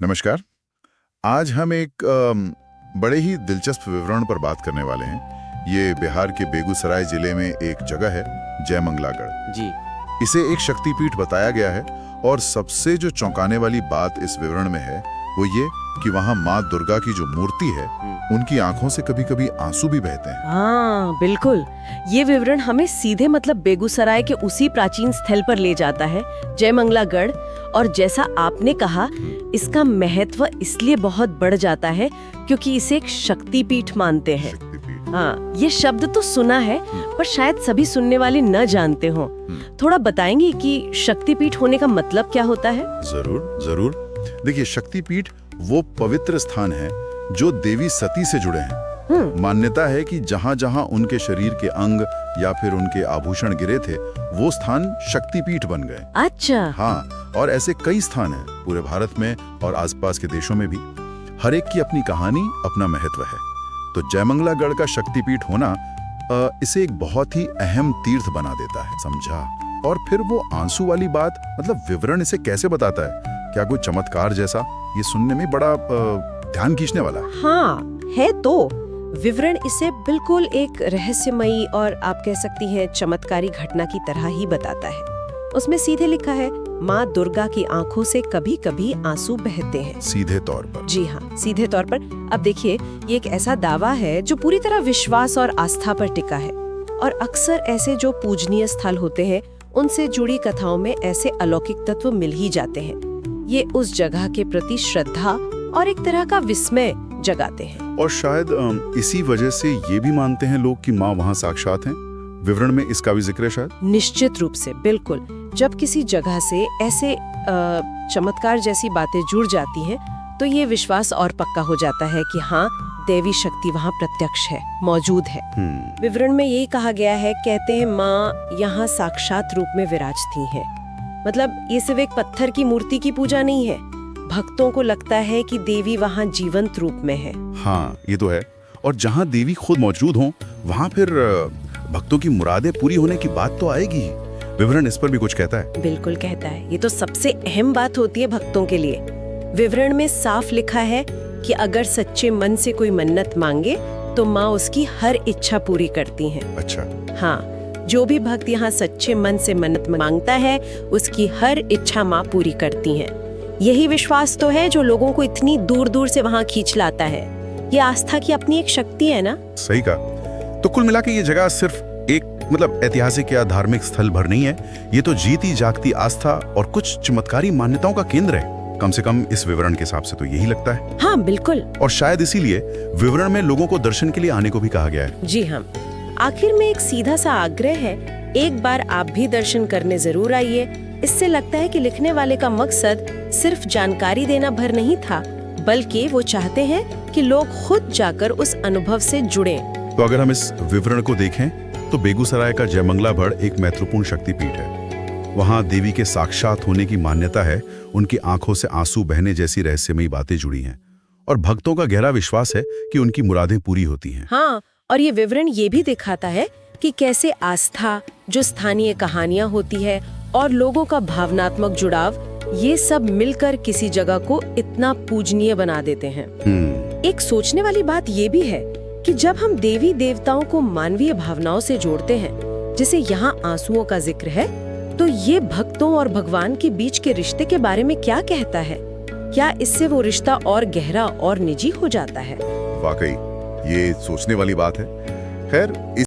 नमस्कार। आज हम एक बड़े ही दिलचस्प विवरण पर बात करने वाले हैं। ये बिहार के बेगूसराय जिले में एक जगह है, जयमंगलागढ़ जी। इसे एक शक्तिपीठ बताया गया है और सबसे जो चौंकाने वाली बात इस विवरण में है वो ये कि वहाँ माँ दुर्गा की जो मूर्ति है उनकी आंखों से कभी-कभी आंसू भी बहते हैं। हाँ बिल्कुल, ये विवरण हमें सीधे मतलब बेगूसराय के उसी प्राचीन स्थल पर ले जाता है, जयमंगलागढ़। और जैसा आपने कहा, इसका महत्व इसलिए बहुत बढ़ जाता है क्योंकि इसे एक शक्तिपीठ मानते हैं। शक्तिपीठ। हाँ, ये शब्द तो सुना है पर शायद सभी सुनने वाले न जानते हों। थोड़ा बताएंगे कि शक्तिपीठ होने का मतलब क्या होता है? जरूर जरूर। देखिए, शक्तिपीठ वो पवित्र स्थान है जो देवी सती से जुड़े हैं। मान्यता है कि जहाँ-जहाँ उनके शरीर के अंग या फिर उनके आभूषण गिरे थे, वो स्थान शक्तिपीठ बन गए। अच्छा। हाँ, और ऐसे कई स्थान हैं पूरे भारत में और आसपास के देशों में भी। हर एक की अपनी कहानी, अपना महत्व है। तो जयमंगलागढ़ का शक्तिपीठ होना इसे एक बहुत ही अहम तीर्थ बना देता है, समझा? और फिर वो आंसू वाली बात, मतलब विवरण इसे कैसे बताता है? क्या कोई चमत्कार जैसा? ये सुनने में बड़ा ध्यान खींचने वाला है। हाँ है तो। विवरण इसे बिल्कुल एक रहस्यमयी और आप कह सकती हैं चमत्कारी घटना की तरह ही बताता है। उसमें सीधे लिखा है, माँ दुर्गा की आंखों से कभी कभी आंसू बहते हैं। सीधे तौर पर? जी हाँ, सीधे तौर पर। अब देखिए, ये एक ऐसा दावा है जो पूरी तरह विश्वास और आस्था पर टिका है। और अक्सर ऐसे जो पूजनीय स्थल होते हैं, उनसे जुड़ी कथाओं में ऐसे अलौकिक तत्व मिल ही जाते हैं। ये उस जगह के प्रति श्रद्धा और एक तरह का विस्मय जगाते हैं। और शायद इसी वजह से ये भी मानते हैं लोग कि माँ वहाँ साक्षात हैं। विवरण में इसका भी जिक्र है शायद। निश्चित रूप से, बिल्कुल। जब किसी जगह से ऐसे चमत्कार जैसी बातें जुड़ जाती हैं, तो ये विश्वास और पक्का हो जाता है कि हाँ, देवी शक्ति वहाँ प्रत्यक्ष है, मौजूद है। विवरण में यही कहा गया है, कहते हैं माँ यहाँ साक्षात रूप में विराजती हैं। मतलब ये सिर्फ एक पत्थर की मूर्ति की पूजा नहीं है। भक्तों को लगता है कि देवी वहाँ जीवंत रूप में है। हाँ, ये तो है। और जहाँ देवी खुद मौजूद हो, वहाँ फिर भक्तों की मुरादें पूरी होने की बात तो आएगी ही। विवरण इस पर भी कुछ कहता है? बिल्कुल कहता है। ये तो सबसे अहम बात होती है भक्तों के लिए। विवरण में साफ लिखा है कि अगर सच्चे मन से कोई मन्नत मांगे तो माँ उसकी हर इच्छा पूरी करती हैं। अच्छा। हाँ, जो भी भक्त यहाँ सच्चे मन से मन्नत मांगता है, उसकी हर इच्छा माँ पूरी करती हैं। यही विश्वास तो है जो लोगों को इतनी दूर दूर से वहाँ खींच लाता है। ये आस्था की अपनी एक शक्ति है ना। सही कहा। तो कुल मिला के ये जगह सिर्फ एक मतलब ऐतिहासिक या धार्मिक स्थल भर नहीं है, ये तो जीती जागती आस्था और कुछ चमत्कारी मान्यताओं का केंद्र है। कम से कम इस विवरण के हिसाब से तो यही लगता है। हाँ बिल्कुल। और शायद इसीलिए विवरण में लोगों को दर्शन के लिए आने को भी कहा गया है। जी हाँ। आखिर में एक सीधा सा आग्रह है, एक बार आप भी दर्शन करने जरूर आइए। इससे लगता है कि लिखने वाले का मकसद सिर्फ जानकारी देना भर नहीं था, बल्कि वो चाहते हैं कि लोग खुद जाकर उस अनुभव से जुड़ें। तो अगर हम इस विवरण को देखें तो बेगूसराय का जयमंगलागढ़ एक महत्वपूर्ण शक्तिपीठ है। वहाँ देवी के साक्षात होने की मान्यता है, उनकी आंखों से आंसू बहने जैसी रहस्यमयी बातें जुड़ी हैं और भक्तों का गहरा विश्वास है कि उनकी मुरादें पूरी होती हैं। हाँ, और ये विवरण ये भी दिखाता है कि कैसे आस्था, जो स्थानीय कहानियां होती है और लोगों का भावनात्मक जुड़ाव, ये सब मिलकर किसी जगह को इतना पूजनीय बना देते हैं। एक सोचने वाली बात ये भी है कि जब हम देवी देवताओं को मानवीय भावनाओं से जोड़ते हैं, जैसे यहाँ आंसुओं का जिक्र है, तो ये भक्तों और भगवान के बीच के रिश्ते के बारे में क्या कहता है? क्या इससे वो रिश्ता और गहरा और निजी हो जाता है? वाकई ये सोचने वाली बात है। खैर,